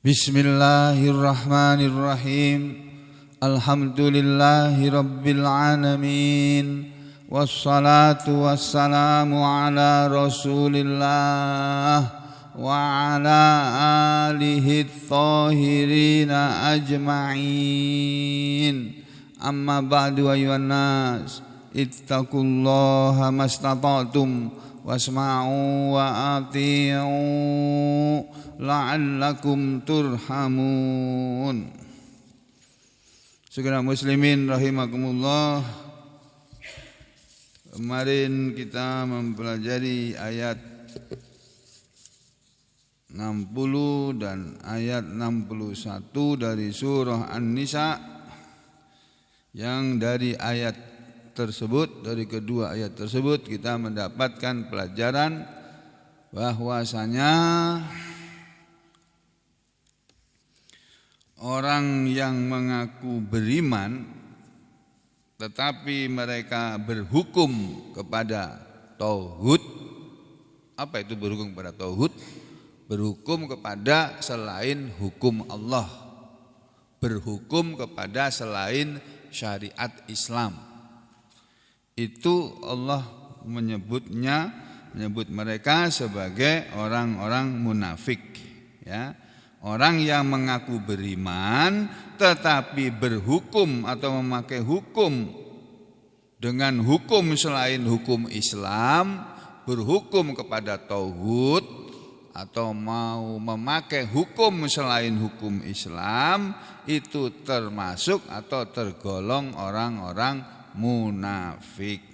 Bismillahirrahmanirrahim. Alhamdulillahi rabbil alamin. Wassalatu wassalamu ala Rasulillah wa ala alihi thahirina ajma'in. Amma ba'du ayyuhan nas, ittaqullaha mastata'tum wasma'u wa ati'u la'allakum turhamun. Saudara muslimin rahimakumullah, kemarin kita mempelajari ayat 60 dan ayat 61 dari surah An-Nisa, yang dari ayat tersebut, dari kedua ayat tersebut kita mendapatkan pelajaran bahwasanya orang yang mengaku beriman tetapi mereka berhukum kepada tauhid. Apa itu berhukum kepada tauhid? Berhukum kepada selain hukum Allah, berhukum kepada selain syariat Islam. Itu Allah menyebut mereka sebagai orang-orang munafik, ya. Orang yang mengaku beriman tetapi berhukum atau memakai hukum dengan hukum selain hukum Islam, berhukum kepada tauhid atau mau memakai hukum selain hukum Islam, itu termasuk atau tergolong orang-orang munafik.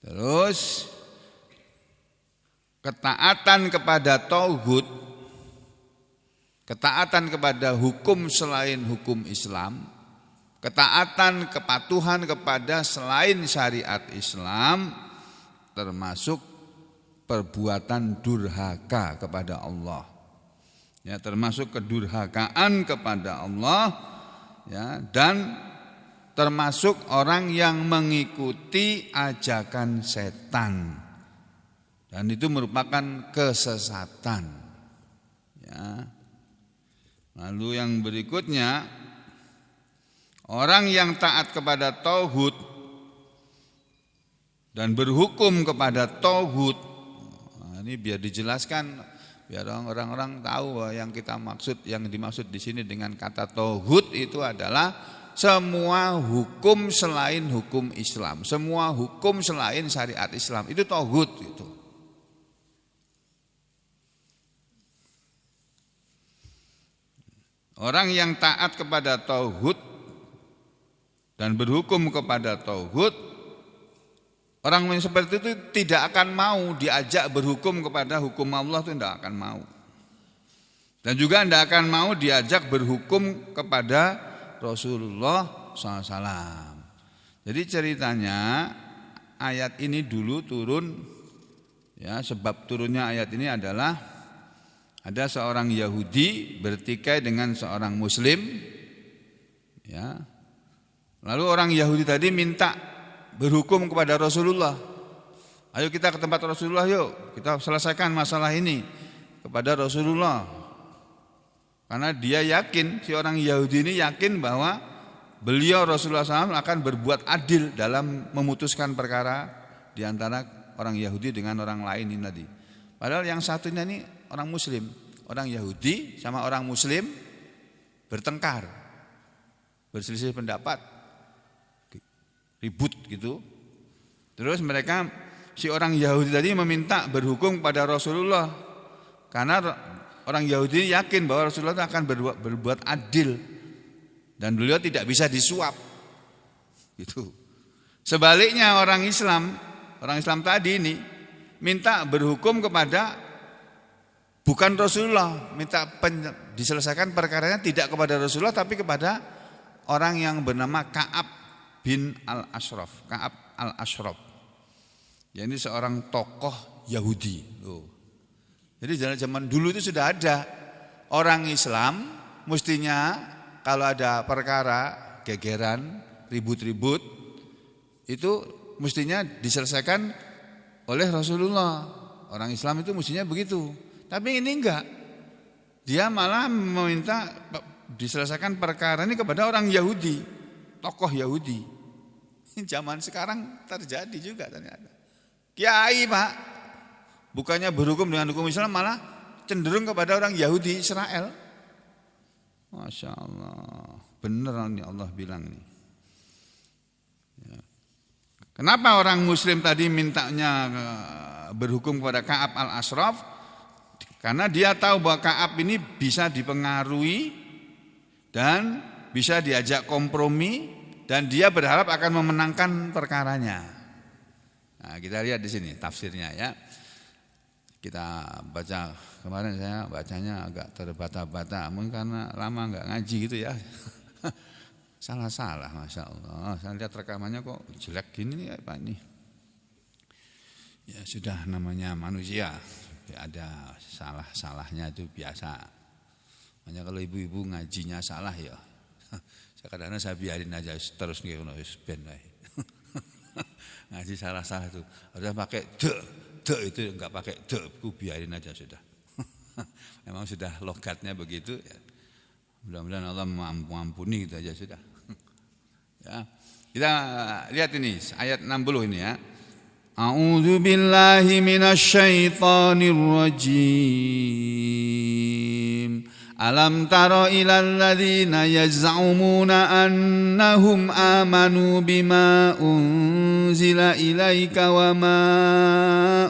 Terus ketaatan kepada tauhid, ketaatan kepada hukum selain hukum Islam, ketaatan kepatuhan kepada selain syariat Islam, termasuk perbuatan durhaka kepada Allah. Ya, termasuk kedurhakaan kepada Allah, ya, dan termasuk orang yang mengikuti ajakan setan. Dan itu merupakan kesesatan. Ya. Lalu yang berikutnya, orang yang taat kepada tauhid dan berhukum kepada tauhid. Nah, ini biar dijelaskan, biar orang-orang tahu bahwa yang dimaksud di sini dengan kata tauhid itu adalah semua hukum selain hukum Islam, semua hukum selain syariat Islam, itu tauhid itu. Orang yang taat kepada tauhid dan berhukum kepada tauhid, orang yang seperti itu tidak akan mau diajak berhukum kepada hukum Allah, itu tidak akan mau. Dan juga tidak akan mau diajak berhukum kepada Rasulullah SAW. Jadi ceritanya ayat ini dulu turun, ya, sebab turunnya ayat ini adalah ada seorang Yahudi bertikai dengan seorang Muslim, ya. Lalu orang Yahudi tadi minta berhukum kepada Rasulullah. Ayo kita ke tempat Rasulullah, yuk kita selesaikan masalah ini kepada Rasulullah. Karena dia yakin, si orang Yahudi ini yakin bahwa beliau Rasulullah SAW akan berbuat adil dalam memutuskan perkara di antara orang Yahudi dengan orang lain ini tadi. Padahal yang satunya ini orang Muslim, orang Yahudi sama orang Muslim bertengkar, berselisih pendapat, ribut gitu. Terus si orang Yahudi tadi meminta berhukum kepada Rasulullah, karena orang Yahudi yakin bahwa Rasulullah akan berbuat adil dan beliau tidak bisa disuap, gitu. Sebaliknya orang Islam tadi ini minta berhukum kepada bukan Rasulullah, minta diselesaikan perkaranya tidak kepada Rasulullah tapi kepada orang yang bernama Ka'ab bin Al-Ashraf. Ka'ab Al-Ashraf. Ya, ini seorang tokoh Yahudi. Jadi zaman dulu itu sudah ada orang Islam mestinya kalau ada perkara gegeran, ribut-ribut, itu mestinya diselesaikan oleh Rasulullah. Orang Islam itu mestinya begitu. Tapi ini enggak. dia malah meminta diselesaikan perkara ini kepada orang Yahudi, tokoh Yahudi. Zaman sekarang terjadi juga ternyata. Kiai Pak, bukannya berhukum dengan hukum Islam malah cenderung kepada orang Yahudi Israel. Masya Allah, beneran nih Allah bilang nih. Ya. Kenapa orang Muslim tadi mintanya berhukum kepada Ka'ab al-Ashraf? Karena dia tahu bahwa Ka'ab ini bisa dipengaruhi dan bisa diajak kompromi dan dia berharap akan memenangkan perkaranya. Nah, kita lihat di sini tafsirnya ya. Kita baca, kemarin saya bacanya agak terbata-bata, mungkin karena lama enggak ngaji gitu ya. Salah-salah, Masya Allah. Saya lihat rekamannya kok jelek gini nih Pak ini. Ya sudah, namanya manusia, ya, ada salah-salahnya itu biasa. Hanya kalau ibu-ibu ngajinya salah ya. Kadang-kadang saya biarin aja terus nih ben ngaji salah-salah itu. Ada pakai de itu enggak pakai de, ku biarin aja sudah. Memang sudah logatnya begitu ya. Mudah-mudahan Allah mengampuni gitu aja sudah. Ya. Kita lihat ini ayat 60 ini ya. A'udzu billahi minasyaitonir rajim. Alam tara ilal ladzina yaz'umuna annahum amanu bima unzila ilaika wa ma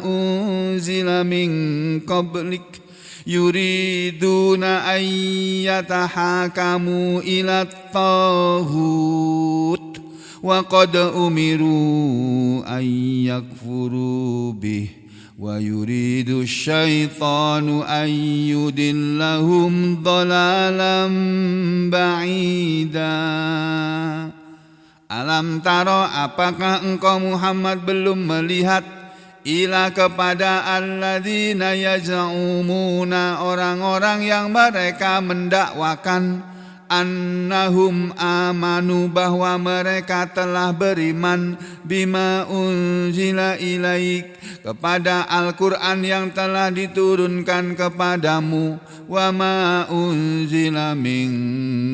unzila min qablik yuriduna an yatahakamu ila taghut wa qad umiru an yakfuru bih wa yuridu syaitanu an yudillahum dhalalan ba'ida. Alam taro, apakah engkau Muhammad belum melihat ila kepada alladzina yaz'umuna, orang-orang yang mereka mendakwakan annahum amanu, bahwa mereka telah beriman bima unzila ilaik, kepada Al-Quran yang telah diturunkan kepadamu, wa ma unzila min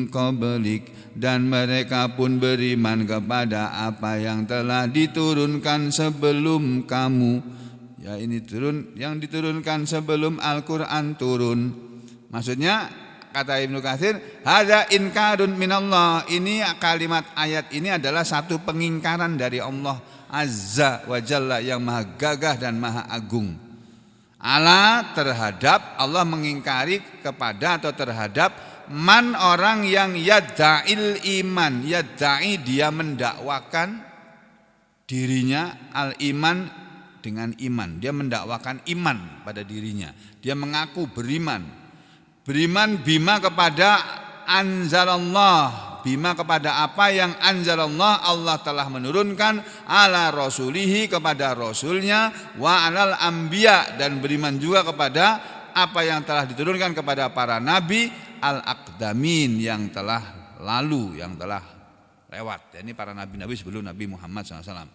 qablik, dan mereka pun beriman kepada apa yang telah diturunkan sebelum kamu. Ya, ini turun, yang diturunkan sebelum Al-Quran turun. Maksudnya kata Ibnu Katsir, hadza inkarun minallah. Ini kalimat ayat ini adalah satu pengingkaran dari Allah Azza wa Jalla yang maha gagah dan maha agung. Allah terhadap, Allah mengingkari kepada atau terhadap man, orang yang yadda'il iman. Yadda'i, dia mendakwakan dirinya al-iman dengan iman. Dia mendakwakan iman pada dirinya. Dia mengaku beriman. Beriman bima kepada anzalallah, bima kepada apa yang anzalallah, Allah telah menurunkan, ala rasulihi, kepada rasulnya, wa alal anbiya, dan beriman juga kepada apa yang telah diturunkan kepada para nabi al-aqdamin, yang telah lalu, yang telah lewat. Ini para nabi-nabi sebelum Nabi Muhammad SAW.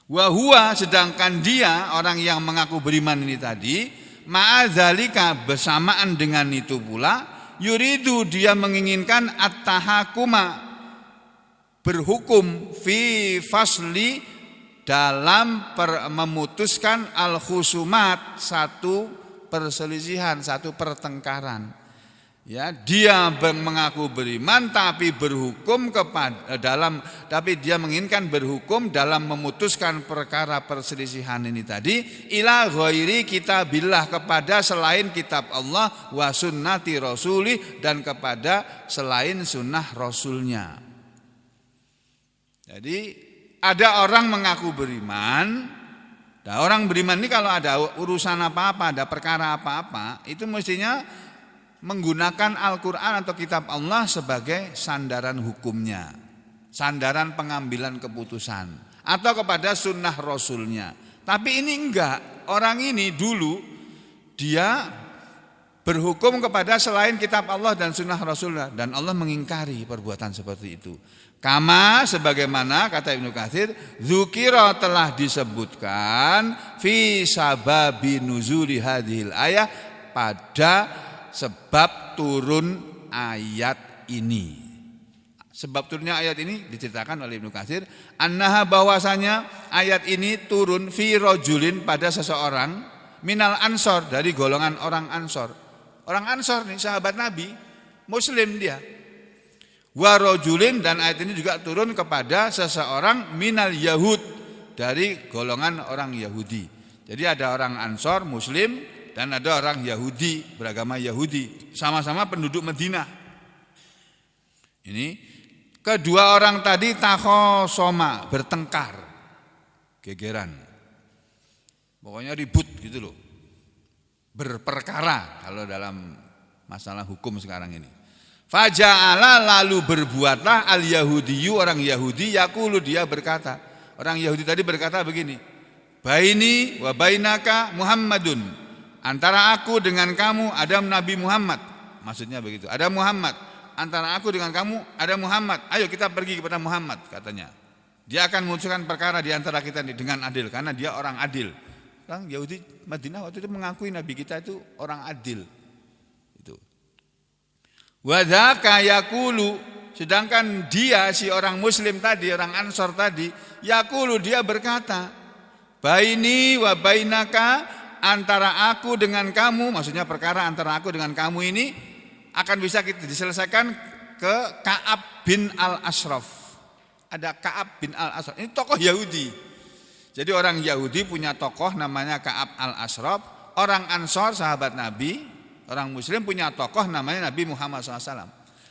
Wa huwa, sedangkan dia, orang yang mengaku beriman ini tadi, ma'adzalika, bersamaan dengan itu pula, yuridu, dia menginginkan at-tahakuma, berhukum, fi fasli, dalam memutuskan al-khusumat, satu perselisihan, satu pertengkaran. Ya, dia mengaku beriman tapi berhukum kepada tapi dia menginginkan berhukum dalam memutuskan perkara perselisihan ini tadi, ila ghairi kitabillah, kepada selain kitab Allah, wa sunnati rasulih, dan kepada selain sunnah rasulnya. Jadi ada orang mengaku beriman. Nah, orang beriman ini kalau ada urusan apa-apa, ada perkara apa-apa, itu mestinya menggunakan Al-Quran atau kitab Allah sebagai sandaran hukumnya, sandaran pengambilan keputusan, atau kepada sunnah rasulnya. Tapi ini enggak, orang ini dulu dia berhukum kepada selain kitab Allah dan sunnah rasulnya, dan Allah mengingkari perbuatan seperti itu. Kama, sebagaimana kata Ibnu Katsir, dzukira, telah disebutkan fi sababi nuzuli hadhil ayah, pada sebab turun ayat ini. Sebab turunnya ayat ini diceritakan oleh Ibnu Katsir, annaha bahwasanya ayat ini turun fi rajulin pada seseorang minal ansor, dari golongan orang ansor. Orang ansor nih sahabat Nabi, muslim dia. Wa rajulin, dan ayat ini juga turun kepada seseorang minal yahud, dari golongan orang Yahudi. Jadi ada orang ansor muslim dan ada orang Yahudi beragama Yahudi, sama-sama penduduk Madinah. Ini kedua orang tadi takhosoma, bertengkar, gegeran. Pokoknya ribut gitu loh. Berperkara kalau dalam masalah hukum sekarang ini. Faja'ala, lalu berbuatlah al-Yahudiyu, orang Yahudi, yaqulu, dia berkata. Orang Yahudi tadi berkata begini, baini wa bainaka Muhammadun, antara aku dengan kamu ada Nabi Muhammad. Maksudnya begitu, ada Muhammad. Antara aku dengan kamu ada Muhammad. Ayo kita pergi kepada Muhammad, katanya. Dia akan memutuskan perkara di antara kita dengan adil, karena dia orang adil. Orang Yahudi Madinah waktu itu mengakui Nabi kita itu orang adil. Itu. Wa dzaka yaqulu, sedangkan dia si orang muslim tadi, orang ansor tadi, yaqulu, dia berkata, baini wa bainaka, antara aku dengan kamu, maksudnya perkara antara aku dengan kamu ini akan bisa kita diselesaikan ke Ka'ab bin Al-Ashraf. Ada Ka'ab bin Al-Ashraf, ini tokoh Yahudi. Jadi orang Yahudi punya tokoh namanya Ka'ab Al-Ashraf. Orang Ansor sahabat Nabi, orang Muslim punya tokoh namanya Nabi Muhammad SAW.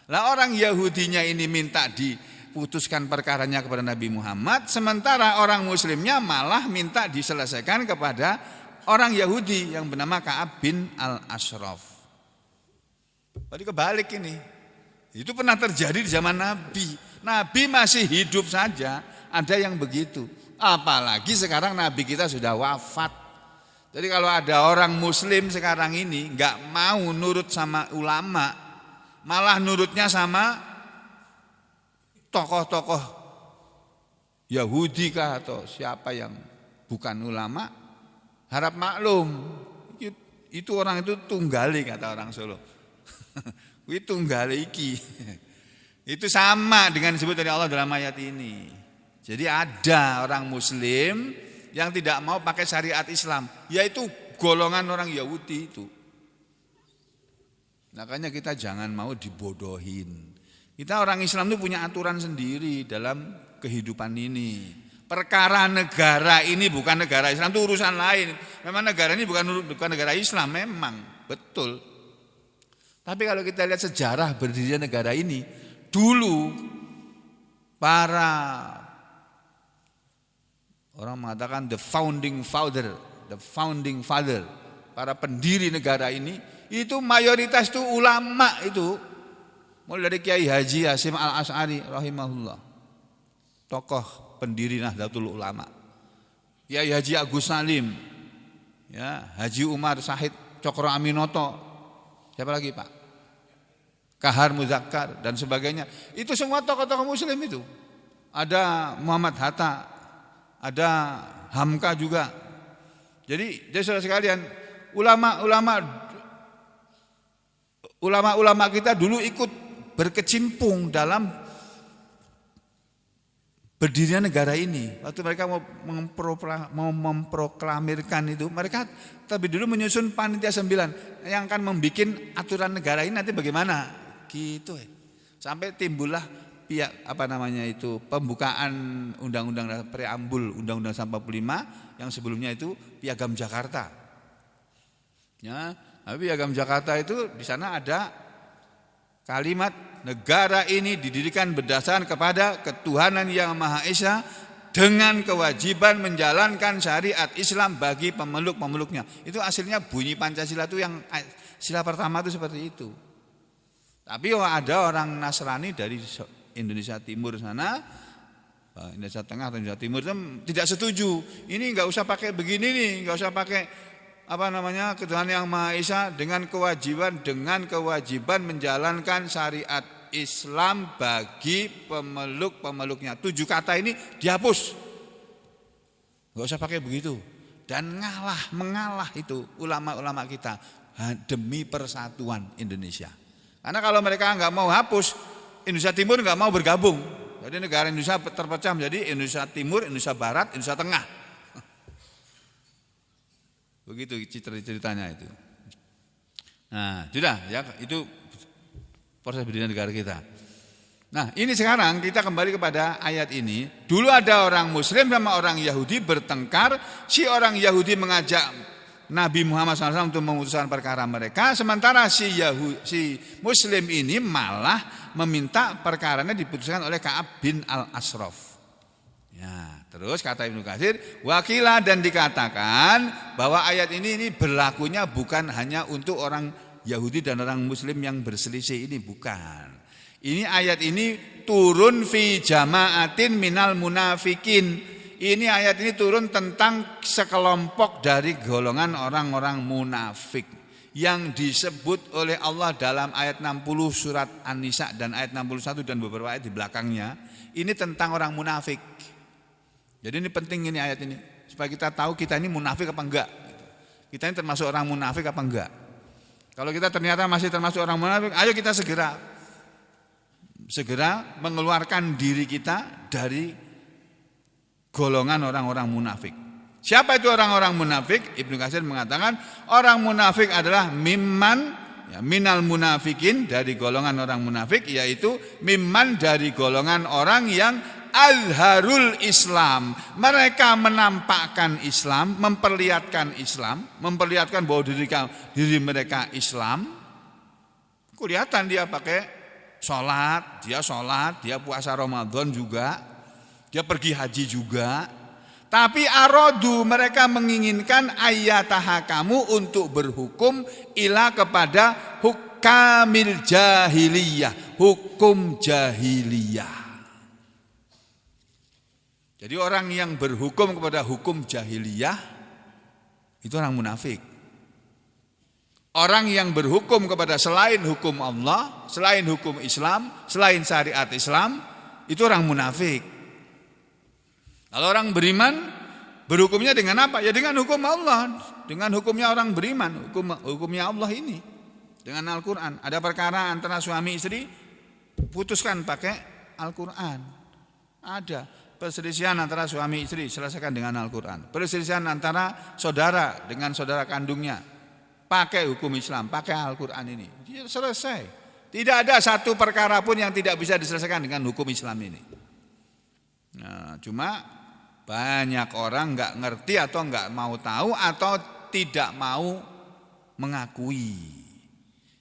Lah orang Yahudinya ini minta diputuskan perkaranya kepada Nabi Muhammad, sementara orang Muslimnya malah minta diselesaikan kepada orang Yahudi yang bernama Ka'ab bin Al-Ashraf. Tadi kebalik ini. Itu pernah terjadi di zaman Nabi. Nabi masih hidup saja ada yang begitu. Apalagi sekarang Nabi kita sudah wafat. Jadi kalau ada orang muslim sekarang ini enggak mau nurut sama ulama, malah nurutnya sama tokoh-tokoh Yahudi kah atau siapa yang bukan ulama, harap maklum. Itu orang itu tunggali, kata orang Solo. Itu tunggal iki. Itu sama dengan disebut dari Allah dalam ayat ini. Jadi ada orang muslim yang tidak mau pakai syariat Islam, yaitu golongan orang Yahudi itu. Makanya kita jangan mau dibodohin. Kita orang Islam itu punya aturan sendiri dalam kehidupan ini. Perkara negara ini bukan negara Islam, itu urusan lain. Memang negara ini bukan negara Islam, memang betul. Tapi kalau kita lihat sejarah berdirinya negara ini, dulu para orang mengatakan the founding father, para pendiri negara ini, itu mayoritas itu ulama itu. Mulai dari Kiai Haji Hasyim Al-Asy'ari rahimahullah, tokoh pendiri Nahdlatul Ulama. Kiai Haji Agus Salim, ya, Haji Umar Syahid Cokro Aminoto, siapa lagi Pak? Kahar Muzakkar dan sebagainya. Itu semua tokoh-tokoh muslim itu. Ada Muhammad Hatta, ada Hamka juga. Jadi saudara sekalian, ulama-ulama kita dulu ikut berkecimpung dalam berdirinya negara ini. Waktu mereka mau memproklamirkan itu, mereka terlebih dulu menyusun panitia 9 yang akan membuat aturan negara ini nanti bagaimana. Gitu sampai timbullah pembukaan undang-undang preambul undang-undang 45 yang sebelumnya itu Piagam Jakarta. Ya, tapi Piagam Jakarta itu di sana ada kalimat negara ini didirikan berdasarkan kepada ketuhanan yang Maha Esa dengan kewajiban menjalankan syariat Islam bagi pemeluk-pemeluknya. Itu hasilnya bunyi Pancasila itu, yang sila pertama itu seperti itu. Tapi ada orang Nasrani dari Indonesia Timur sana, Indonesia Tengah atau Indonesia Timur itu tidak setuju. Ini enggak usah pakai begini nih, enggak usah pakai ketuhanan yang Maha Esa dengan kewajiban menjalankan syariat Islam bagi pemeluk-pemeluknya. 7 kata ini dihapus. Enggak usah pakai begitu. Dan mengalah itu ulama-ulama kita. demi persatuan Indonesia. Karena kalau mereka nggak mau hapus, Indonesia Timur nggak mau bergabung. Jadi negara Indonesia terpecah menjadi Indonesia Timur, Indonesia Barat, Indonesia Tengah. Begitu ceritanya itu. Nah, sudah ya, itu proses berdirinya negara kita. Nah, ini sekarang kita kembali kepada ayat ini. Dulu ada orang Muslim sama orang Yahudi bertengkar. Si orang Yahudi mengajak Nabi Muhammad SAW untuk memutuskan perkara mereka. Sementara si Muslim ini malah meminta perkaranya diputuskan oleh Ka'ab bin al-Ashraf. Ya, terus kata Ibnu Katsir, wakilah dan dikatakan bahwa ayat ini berlakunya bukan hanya untuk orang Yahudi dan orang Muslim yang berselisih ini, bukan. Ini ayat ini turun fi jama'atin minal munafikin. Ini ayat ini turun tentang sekelompok dari golongan orang-orang munafik yang disebut oleh Allah dalam ayat 60 surat An-Nisa dan ayat 61 dan beberapa ayat di belakangnya. Ini tentang orang munafik. Jadi ini penting ini ayat ini supaya kita tahu kita ini munafik apa enggak. Kita ini termasuk orang munafik apa enggak. Kalau kita ternyata masih termasuk orang munafik, ayo kita segera mengeluarkan diri kita dari golongan orang-orang munafik. Siapa itu orang-orang munafik? Ibnu Katsir mengatakan orang munafik adalah minal munafikin, dari golongan orang munafik, yaitu mimman dari golongan orang yang azharul Islam. Mereka menampakkan Islam, memperlihatkan bahwa diri mereka Islam. Kelihatan dia pakai sholat, dia puasa Ramadan juga, dia pergi haji juga. Tapi arodu, mereka menginginkan ayatahakamu untuk berhukum ila kepada hukamil jahiliyah, hukum jahiliyah. Jadi orang yang berhukum kepada hukum jahiliyah itu orang munafik. Orang yang berhukum kepada selain hukum Allah, selain hukum Islam, selain syariat Islam, itu orang munafik. Kalau orang beriman, berhukumnya dengan apa? Ya dengan hukum Allah, dengan hukumnya orang beriman, hukumnya Allah ini, dengan Al-Quran. Ada perkara antara suami istri, putuskan pakai Al-Quran. Ada perselisihan antara suami istri, selesaikan dengan Al-Quran. Perselisihan antara saudara dengan saudara kandungnya, pakai hukum Islam, pakai Al-Quran ini. Dia selesai. Tidak ada satu perkara pun yang tidak bisa diselesaikan dengan hukum Islam ini. Nah, cuma banyak orang nggak ngerti atau nggak mau tahu atau tidak mau mengakui.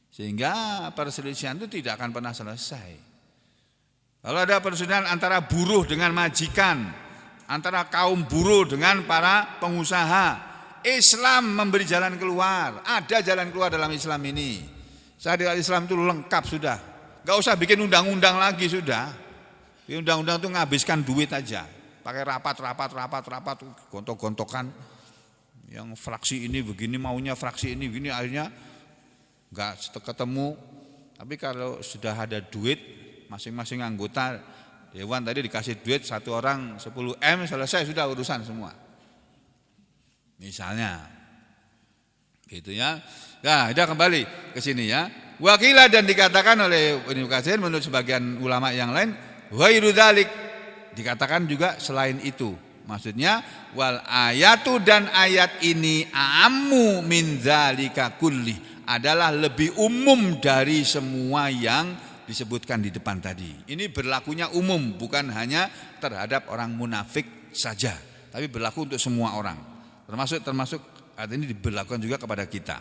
Sehingga perselisihan itu tidak akan pernah selesai. Kalau ada perselisihan antara buruh dengan majikan, antara kaum buruh dengan para pengusaha, Islam memberi jalan keluar. Ada jalan keluar dalam Islam ini. Syariat Islam itu lengkap sudah. Gak usah bikin undang-undang lagi sudah. Undang-undang itu ngabiskan duit aja. Pakai rapat, gontok-gontokan. Yang fraksi ini begini maunya, fraksi ini begini, akhirnya gak ketemu. Tapi kalau sudah ada duit, masing-masing anggota dewan tadi dikasih duit, satu orang 10 M, selesai sudah urusan semua. Misalnya gitu ya. Nah, udah kembali ke sini ya. Wakilah dan dikatakan oleh Ibnu Katsir menurut sebagian ulama yang lain, ghairu dzalik, dikatakan juga selain itu. Maksudnya wal ayatu, dan ayat ini ammu min dzalika kulli, adalah lebih umum dari semua yang disebutkan di depan tadi. Ini berlakunya umum, bukan hanya terhadap orang munafik saja, tapi berlaku untuk semua orang. Termasuk ayat ini diberlakukan juga kepada kita.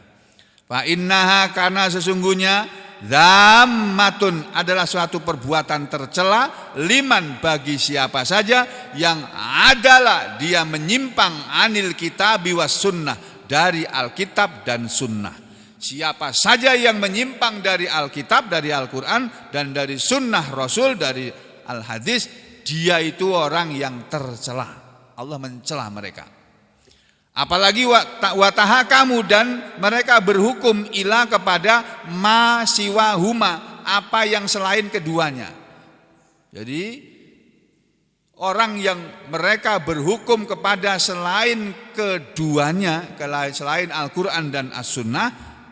Fa innaha, karena sesungguhnya dzammatun adalah suatu perbuatan tercela, liman, bagi siapa saja yang adalah dia menyimpang anil kitabi was sunnah, dari Alkitab dan sunnah. Siapa saja yang menyimpang dari Alkitab, dari Al-Quran, dan dari sunnah Rasul, dari Al-Hadis, dia itu orang yang tercela. Allah mencela mereka. Apalagi watahakamu, dan mereka berhukum ila kepada ma siwahuma, apa yang selain keduanya. Jadi orang yang mereka berhukum kepada selain keduanya, selain Al-Quran dan As-Sunnah,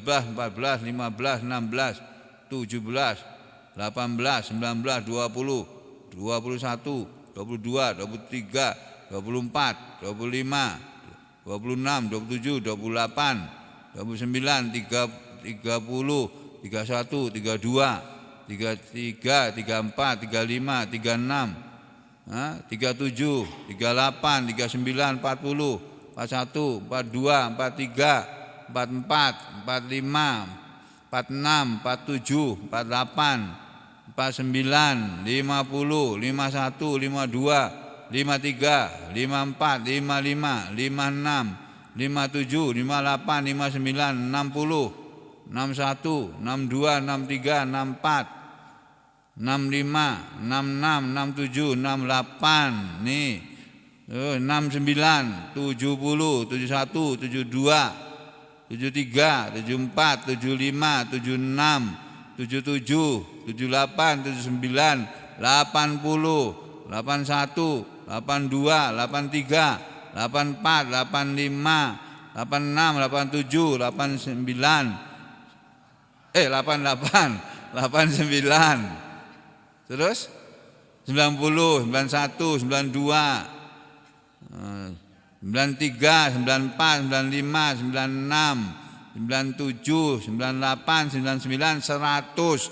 13, 14, 15, 16, 17, 18, 19, 20, 21, 22, 23, 24, 25, 26, 27, 28, 29, 30, 31, 32, 33, 34, 35, 36, 37, 38, 39, 40, 41, 42, 43, 44, 45, 46, 47, 48, 49, 50, 51, 52, 53, 54, 55, 56, 57, 58, 59, 60, 61, 62, 63, 64, 65, 66, 67, 68, nih 69, 70, 71, 72, 73, 74, 75, 76, 77, 78, 79, 80, 81, 82, 83, 84, 85, 86, 87, 89, 88, 89, terus 90, 91, 92, 93, 94, 95, 96, 97, 98, 99, 100,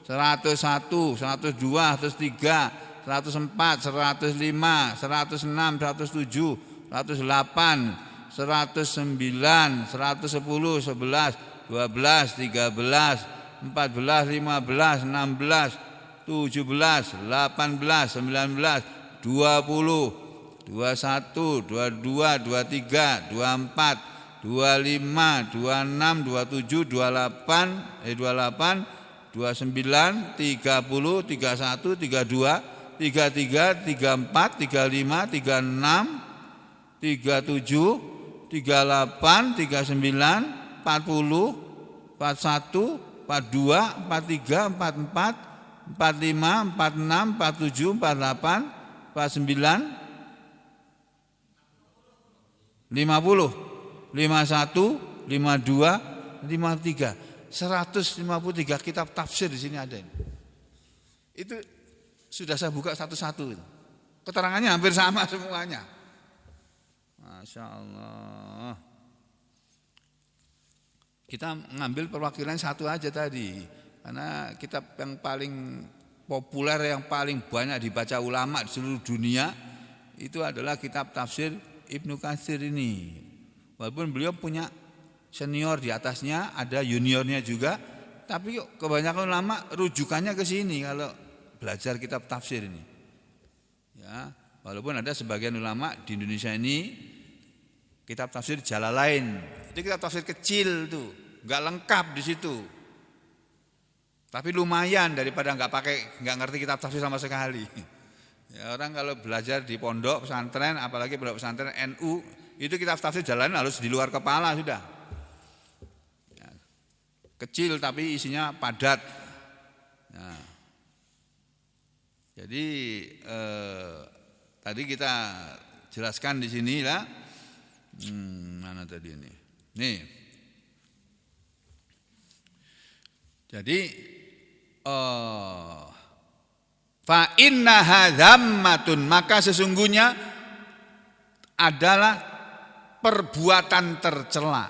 101, 102, 103, 104, 105, 106, 107, 108, 109, 110, 11, 12, 13, 14, 15, 16, 17, 18, 19, 20, 21, 22, 23, 24, 25, 26, 27, 28, 28, 29, 30, 31, 32, 33, 34, 35, 36, 37, 38, 39, 40, 41, 42, 43, 44, 45, 46, 47, 48, 49, 50, 51, 52, 53, 153 kitab tafsir di sini ada ini. Itu sudah saya buka satu-satu. Keterangannya hampir sama semuanya. Masya Allah. Kita ngambil perwakilan satu aja tadi. Karena kitab yang paling populer, yang paling banyak dibaca ulama di seluruh dunia, itu adalah kitab tafsir Ibnu Katsir ini. Walaupun beliau punya senior di atasnya, ada juniornya juga, tapi kebanyakan ulama rujukannya ke sini kalau belajar kitab tafsir ini. Ya, walaupun ada sebagian ulama di Indonesia ini kitab tafsir Jalalain, itu kitab tafsir kecil tuh, nggak lengkap di situ. Tapi lumayan daripada nggak ngerti kitab tafsir sama sekali. Ya, orang kalau belajar di pondok pesantren, apalagi pondok pesantren NU, itu kitab tafsir Jalalain harus di luar kepala sudah. Ya, kecil tapi isinya padat. Ya. Jadi tadi kita jelaskan di sini lah. Mana tadi ini? Nih. Jadi fa innaha dzammatun, maka sesungguhnya adalah perbuatan tercela.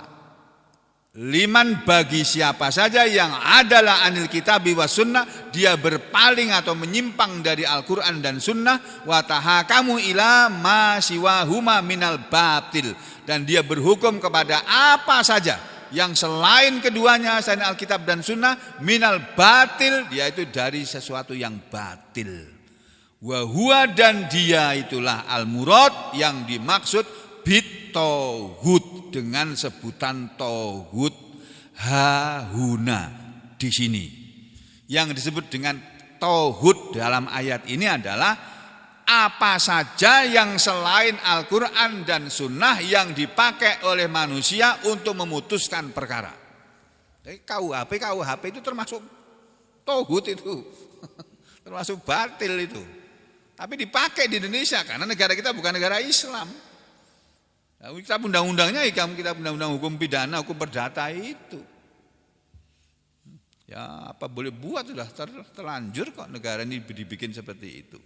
Liman bagi siapa saja yang adalah anil kitabi was sunnah, dia berpaling atau menyimpang dari Al-Quran dan sunnah, wa tahakamu ila ma siwahuma minal batil, dan dia berhukum kepada apa saja yang selain keduanya, selain Alkitab dan sunnah, minal batil, dia itu dari sesuatu yang batil. Wa huwa, dan dia itulah al-murad, yang dimaksud bit tauhid, dengan sebutan tauhid hahuna di sini. Yang disebut dengan tauhid dalam ayat ini adalah apa saja yang selain Al-Quran dan sunnah yang dipakai oleh manusia untuk memutuskan perkara. Jadi KUHP itu termasuk tauhid itu. Termasuk batil itu. Tapi dipakai di Indonesia karena negara kita bukan negara Islam. Kita undang-undangnya kita undang-undang hukum pidana, hukum perdata itu. Ya apa boleh buat, sudah terlanjur kok negara ini dibikin seperti itu.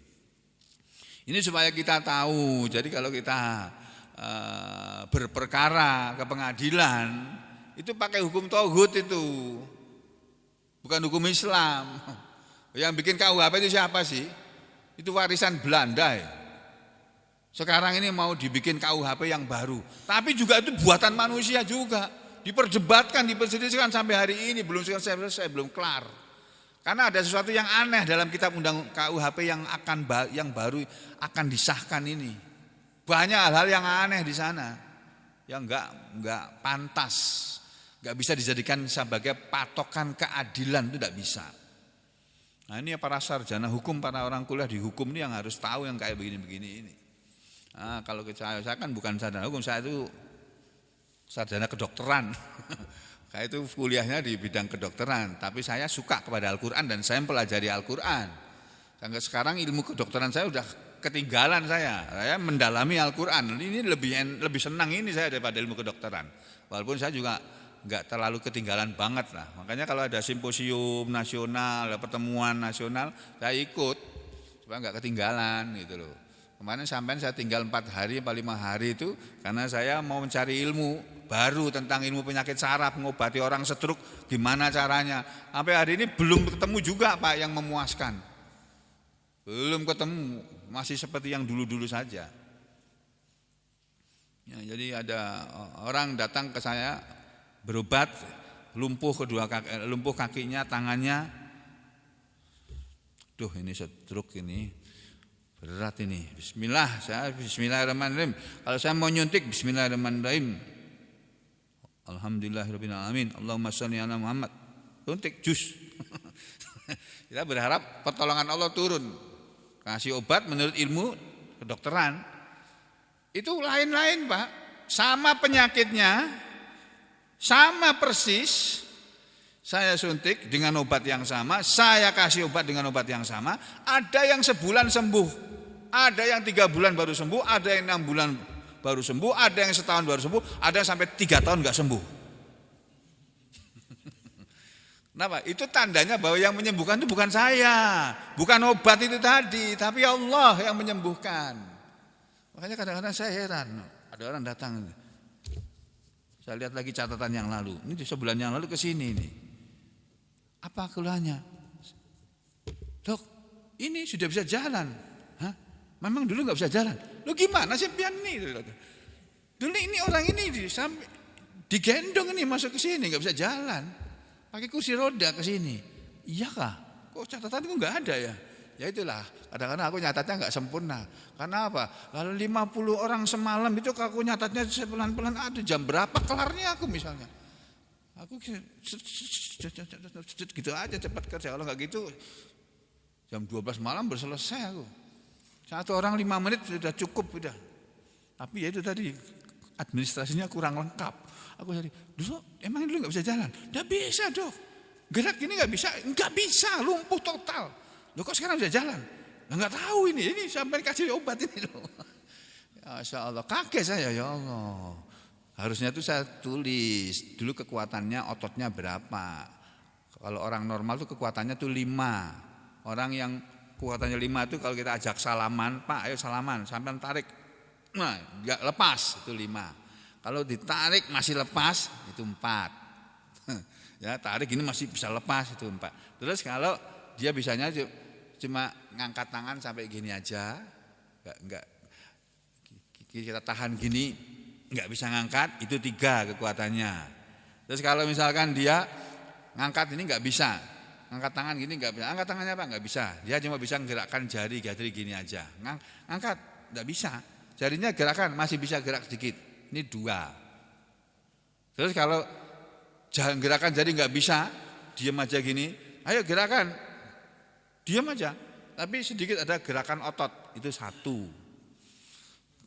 Ini supaya kita tahu. Jadi kalau kita berperkara ke pengadilan itu pakai hukum tauhid itu. Bukan hukum Islam. Yang bikin KUHP itu siapa sih? Itu warisan Belanda ya. Sekarang ini mau dibikin KUHP yang baru, tapi juga itu buatan manusia juga. Diperdebatkan, diperselisihkan sampai hari ini belum selesai, belum kelar. Karena ada sesuatu yang aneh dalam kitab undang KUHP yang baru akan disahkan ini. Banyak hal-hal yang aneh di sana, yang enggak pantas, enggak bisa dijadikan sebagai patokan keadilan, itu tidak bisa. Nah ini para sarjana hukum, para orang kuliah di hukum ini yang harus tahu yang kayak begini-begini ini. Nah, kalau saya kan bukan sarjana hukum, saya itu sarjana kedokteran. Saya itu kuliahnya di bidang kedokteran, tapi saya suka kepada Al-Quran dan saya mempelajari Al-Quran. Sampai sekarang ilmu kedokteran saya sudah ketinggalan saya mendalami Al-Quran. Ini lebih senang ini saya daripada ilmu kedokteran. Walaupun saya juga enggak terlalu ketinggalan banget lah. Makanya kalau ada simposium nasional, ada pertemuan nasional, saya ikut supaya enggak ketinggalan gitu loh. Kemarin sampai saya tinggal 4 hari, 5 hari itu karena saya mau mencari ilmu baru tentang ilmu penyakit saraf, mengobati orang stroke, gimana caranya. Sampai hari ini belum ketemu juga Pak yang memuaskan. Belum ketemu, masih seperti yang dulu-dulu saja. Ya, jadi ada orang datang ke saya berobat, lumpuh kakinya, tangannya. Duh ini stroke ini. Berat ini. Bismillahirrahmanirrahim. Kalau saya mau nyuntik, bismillahirrahmanirrahim. Alhamdulillahirabbil alamin. Allahumma shalli ala Muhammad. Suntik jus. Kita berharap pertolongan Allah turun. Kasih obat menurut ilmu kedokteran. Itu lain-lain, Pak. Sama penyakitnya, sama persis. Saya suntik dengan obat yang sama, saya kasih obat dengan obat yang sama. Ada yang sebulan sembuh, ada yang 3 bulan baru sembuh, ada yang 6 bulan baru sembuh, ada yang setahun baru sembuh, ada yang sampai 3 tahun enggak sembuh. Kenapa? Itu tandanya bahwa yang menyembuhkan itu bukan saya, bukan obat itu tadi, tapi Allah yang menyembuhkan. Makanya kadang-kadang saya heran, ada orang datang, saya lihat lagi catatan yang lalu, ini sebulan yang lalu ke sini nih. Apa keluhannya? Dok, ini sudah bisa jalan. Hah? Memang dulu nggak bisa jalan. Lo gimana sih pian nih? Dulu ini orang ini digendong ini masuk ke sini nggak bisa jalan. Pakai kursi roda ke sini. Iya kah? Kok catatanku nggak ada ya? Ya itulah. Kadang-kadang aku nyatatnya nggak sempurna. Karena apa? Lalu 50 orang semalam itu aku nyatatnya pelan-pelan. Aduh jam berapa kelarnya aku misalnya? Aku gitu aja cepat kerja. Kalau nggak gitu jam 12 malam berselesai aku. 1 orang 5 menit sudah cukup sudah. Tapi ya itu tadi administrasinya kurang lengkap. Aku jadi dulu emang dulu nggak bisa jalan. Nggak bisa dok. Gerak gini nggak bisa. Nggak bisa lumpuh total. Loh kok sekarang bisa jalan? Nggak tahu ini sampai kasih obat ini loh. Ya, Masya Allah kaget saya ya Allah. Harusnya itu saya tulis dulu kekuatannya ototnya berapa. Kalau orang normal itu kekuatannya tuh 5. Orang yang kekuatannya 5 itu kalau kita ajak salaman, Pak ayo salaman, sampai tarik. Nah, enggak lepas itu 5. Kalau ditarik masih lepas itu 4. Ya, tarik ini masih bisa lepas itu, Pak. Terus kalau dia bisanya cuma ngangkat tangan sampai gini aja, enggak kita tahan gini, enggak bisa ngangkat, itu 3 kekuatannya. Terus kalau misalkan dia ngangkat ini enggak bisa, ngangkat tangan gini enggak bisa, angkat tangannya Pak enggak bisa, dia cuma bisa menggerakkan jari gini aja, ngangkat enggak bisa, jarinya gerakan masih bisa gerak sedikit, ini 2. Terus kalau gerakan jari enggak bisa, diam aja gini, ayo gerakan, diam aja, tapi sedikit ada gerakan otot, itu 1.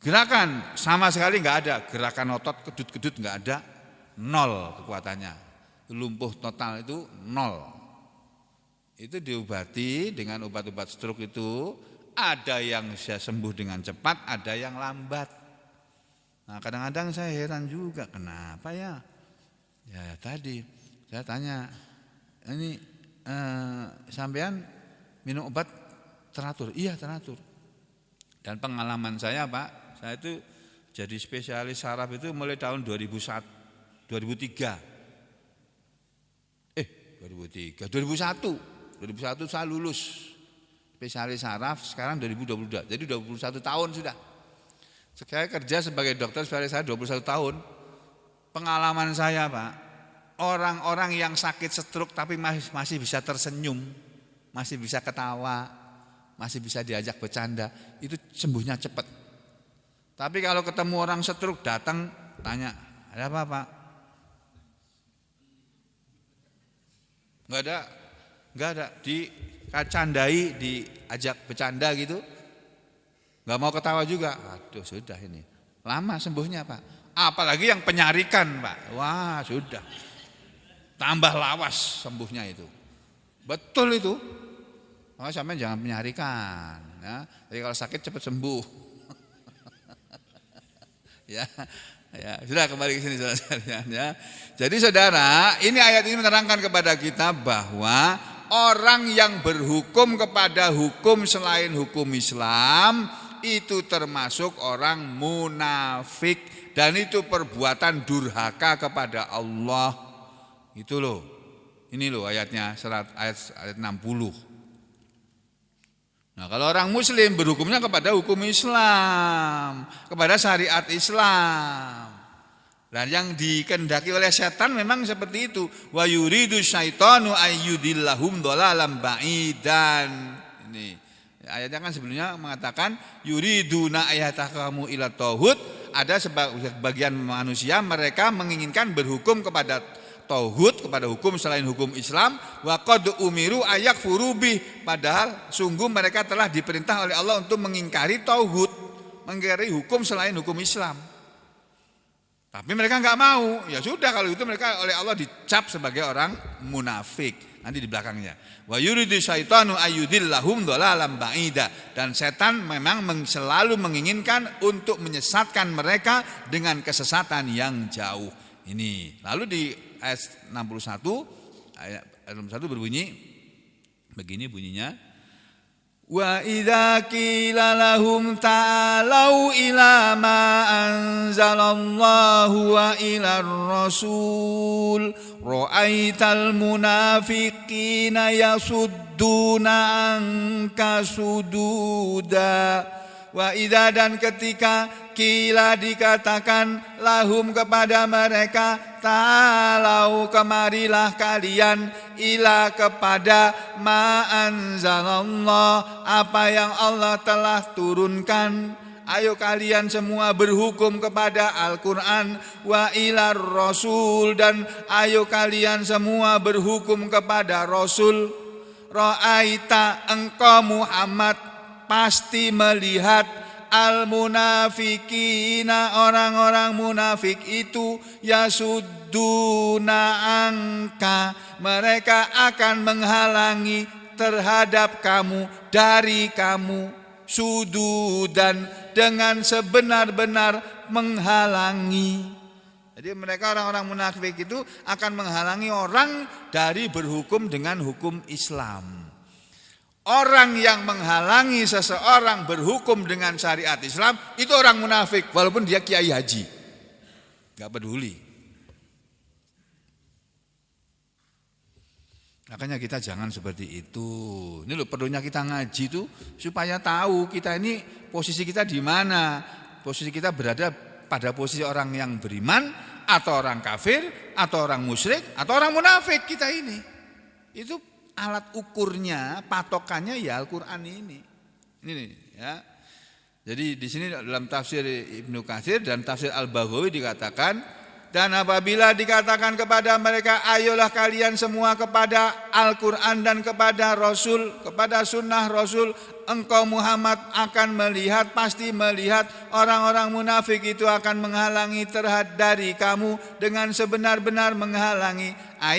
Gerakan sama sekali enggak ada, gerakan otot kedut-kedut enggak ada, 0 kekuatannya, lumpuh total itu 0. Itu diobati dengan obat-obat stroke itu, ada yang bisa sembuh dengan cepat, ada yang lambat. Nah kadang-kadang saya heran juga, kenapa ya? Ya tadi saya tanya, ini sampean minum obat teratur? Iya teratur. Dan pengalaman saya Pak, saya itu jadi spesialis saraf itu mulai tahun 2001, 2001 saya lulus spesialis saraf, sekarang 2022, jadi 21 tahun sudah. Saya kerja sebagai dokter spesialis saraf 21 tahun. Pengalaman saya Pak, orang-orang yang sakit stroke tapi masih bisa tersenyum, masih bisa ketawa, masih bisa diajak bercanda, itu sembuhnya cepat. Tapi kalau ketemu orang stroke datang tanya, ada apa Pak? Enggak ada, dikacandai, diajak bercanda gitu, enggak mau ketawa juga. Aduh sudah ini, lama sembuhnya Pak. Apalagi yang penyarikan Pak, wah sudah, tambah lawas sembuhnya itu. Betul itu, sampai jangan penyarikan ya. Jadi kalau sakit cepat sembuh. Ya, sudah kembali ke sini saudara ya. Jadi saudara, ini ayat ini menerangkan kepada kita bahwa orang yang berhukum kepada hukum selain hukum Islam itu termasuk orang munafik, dan itu perbuatan durhaka kepada Allah. Itu loh. Ini loh ayatnya, ayat 60. Nah, kalau orang muslim berhukumnya kepada hukum Islam, kepada syariat Islam. Dan yang dikehendaki oleh setan memang seperti itu. Wa yuridu syaitanu ayyudillahum dhalalan ba'idan. Ini ayatnya kan sebelumnya mengatakan yuriduna ayatakamu ila tauhid. Ada sebagian manusia mereka menginginkan berhukum kepada tauhid, kepada hukum selain hukum Islam, wa qad umiru ayakfuru bih, padahal sungguh mereka telah diperintah oleh Allah untuk mengingkari tauhid, mengingkari hukum selain hukum Islam. Tapi mereka enggak mau. Ya sudah, kalau itu mereka oleh Allah dicap sebagai orang munafik. Nanti di belakangnya, wa yuridu syaitanu ayyudillahum dhalalan ba'ida, dan setan memang selalu menginginkan untuk menyesatkan mereka dengan kesesatan yang jauh. Ini lalu di ayat 61 berbunyi begini bunyinya, wa idza qila lahum ta'alau ila ma anzalallahu wa ilar rasul ra'aital munafiqina yasudduna anka sududa. Wa idza, dan ketika kila dikatakan lahum kepada mereka, ta'alau kemarilah kalian, ila kepada ma anzalallah, apa yang Allah telah turunkan. Ayo kalian semua berhukum kepada Al-Quran, wa ilar rasul, dan ayo kalian semua berhukum kepada Rasul. Ra'aita, engkau Muhammad pasti melihat al-munafikina, orang-orang munafik itu, yasudduna angka, mereka akan menghalangi terhadap kamu, dari kamu, sududan, dengan sebenar-benar menghalangi. Jadi mereka orang-orang munafik itu akan menghalangi orang dari berhukum dengan hukum Islam. Orang yang menghalangi seseorang berhukum dengan syariat Islam itu orang munafik, walaupun dia kiai haji, gak peduli. Makanya kita jangan seperti itu. Ini loh perlunya kita ngaji itu supaya tahu kita ini posisi kita di mana. Posisi kita berada pada posisi orang yang beriman atau orang kafir atau orang musyrik atau orang munafik kita ini. Itu alat ukurnya, patokannya ya Al-Qur'an ini. Ini ya. Jadi di sini dalam tafsir Ibnu Katsir dan tafsir Al-Baghawi dikatakan, dan apabila dikatakan kepada mereka, ayolah kalian semua kepada Al-Quran dan kepada Rasul, kepada sunnah Rasul, engkau Muhammad akan melihat, pasti melihat orang-orang munafik itu akan menghalangi dari kamu dengan sebenar-benar menghalangi.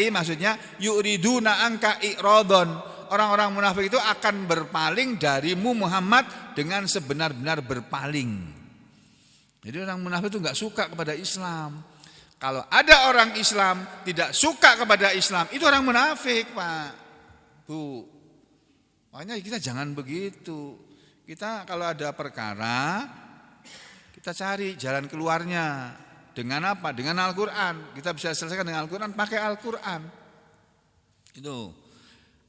Maksudnya yuriduna angka i'radon. Orang-orang munafik itu akan berpaling darimu Muhammad dengan sebenar-benar berpaling. Jadi orang munafik itu enggak suka kepada Islam. Kalau ada orang Islam tidak suka kepada Islam, itu orang munafik, Pak. Bu. Makanya kita jangan begitu. Kita kalau ada perkara, kita cari jalan keluarnya. Dengan apa? Dengan Al-Quran. Kita bisa selesaikan dengan Al-Quran, pakai Al-Quran. Itu.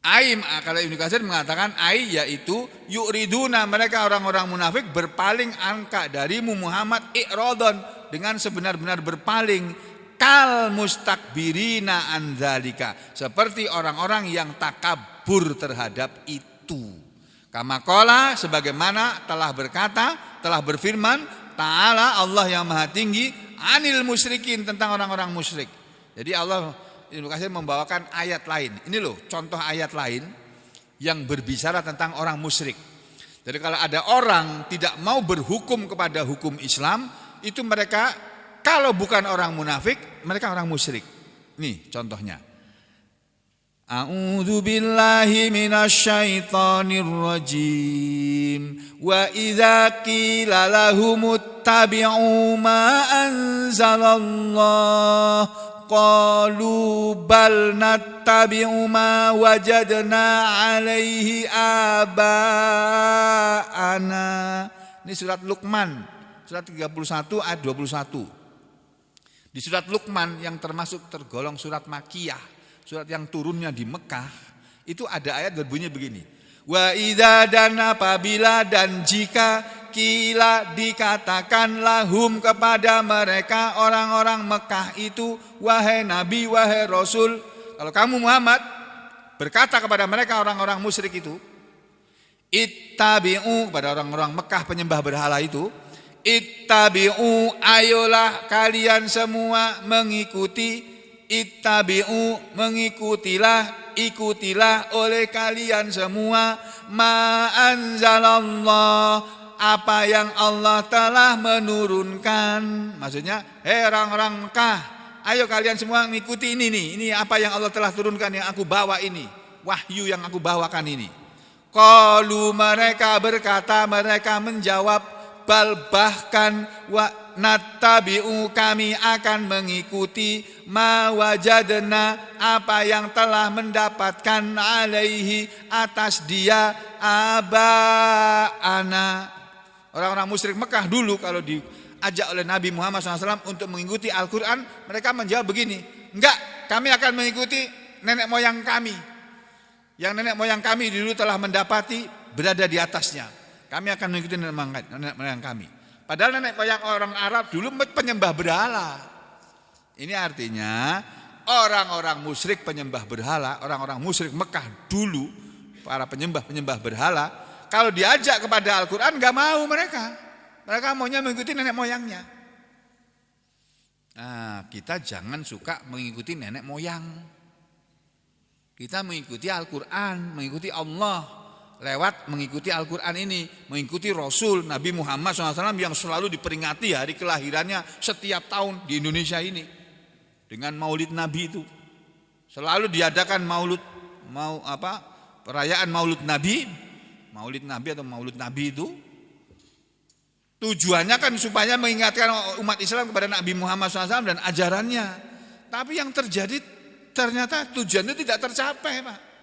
Kalau Ibnu Katsir mengatakan yaitu yuriduna, mereka orang-orang munafik berpaling angka darimu Muhammad i'radon, dengan sebenar-benar berpaling, kal mustakbirina an dzalika, seperti orang-orang yang takabur terhadap itu. Kama qala, sebagaimana telah berkata, telah berfirman Ta'ala, Allah yang maha tinggi, anil musyrikin, tentang orang-orang musyrik. Jadi Allah, Ibnu Katsir membawakan ayat lain. Ini loh contoh ayat lain yang berbicara tentang orang musyrik. Jadi kalau ada orang tidak mau berhukum kepada hukum Islam, itu mereka kalau bukan orang munafik, mereka orang musyrik. Nih contohnya. A'udzu billahi minasyaitonir rajim. Wa idza qila lahumuttabi'u ma anzalallah qalu bal nattabi'u ma wajadna 'alaihi aba'ana. Ini surat Luqman. Surat 31 ayat 21. Di surat Luqman yang tergolong surat Makkiyah, surat yang turunnya di Mekah, itu ada ayat berbunyi begini. Wa idza, dan apabila dan jika kila dikatakan lahum kepada mereka orang-orang Mekah itu, wahai Nabi, wahai Rasul, kalau kamu Muhammad berkata kepada mereka orang-orang musyrik itu, ittabi'u, kepada orang-orang Mekah penyembah berhala itu, ittabi'u, ayolah kalian semua mengikuti, ittabi'u, ikutilah oleh kalian semua, ma anzalallah, apa yang Allah telah menurunkan. Maksudnya, orang-orang Mekah, ayo kalian semua mengikuti ini apa yang Allah telah turunkan, yang aku bawa ini, wahyu yang aku bawakan ini. Qalu, mereka berkata, mereka menjawab, bal, bahkan, wa nattabi'u, kami akan mengikuti, ma wajadna, apa yang telah mendapatkan, alaihi, atas dia, aba'ana. Orang-orang musyrik Mekah dulu kalau diajak oleh Nabi Muhammad SAW untuk mengikuti Al-Quran, mereka menjawab begini, enggak, kami akan mengikuti nenek moyang kami, yang nenek moyang kami dulu telah mendapati, berada di atasnya. Kami akan mengikuti nenek moyang kami. Padahal nenek moyang orang Arab dulu penyembah berhala. Ini artinya orang-orang musyrik penyembah berhala, orang-orang musyrik Mekah dulu, para penyembah berhala, kalau diajak kepada Al-Quran gak mau mereka. Mereka maunya mengikuti nenek moyangnya. Nah, kita jangan suka mengikuti nenek moyang. Kita mengikuti Al-Quran, mengikuti Allah. Lewat mengikuti Al-Quran ini, mengikuti Rasul Nabi Muhammad SAW yang selalu diperingati hari kelahirannya setiap tahun di Indonesia ini dengan Maulid Nabi itu. Selalu diadakan perayaan Maulid Nabi atau Maulid Nabi itu. Tujuannya kan supaya mengingatkan umat Islam kepada Nabi Muhammad SAW dan ajarannya. Tapi yang terjadi ternyata tujuannya tidak tercapai, Pak.